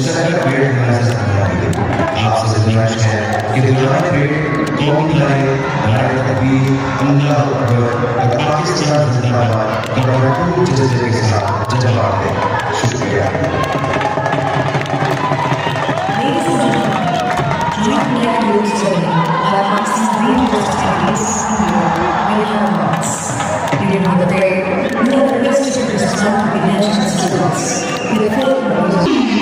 मुस्तकिल पेड़ लगाने से संबंधित आपसे गुजारिश है कि दीवाने पेड़ कौमी लाए नारे तकबीर अल्लाह अकबर पाकिस्तान जिंदाबाद का भरपूर जज्बे के साथ जवाब दें। शुक्रिया। Ladies and gentlemen, join me at your story while passing three studies here in Box. During the day, we are requested to respond to the national students in the field of Pakistan!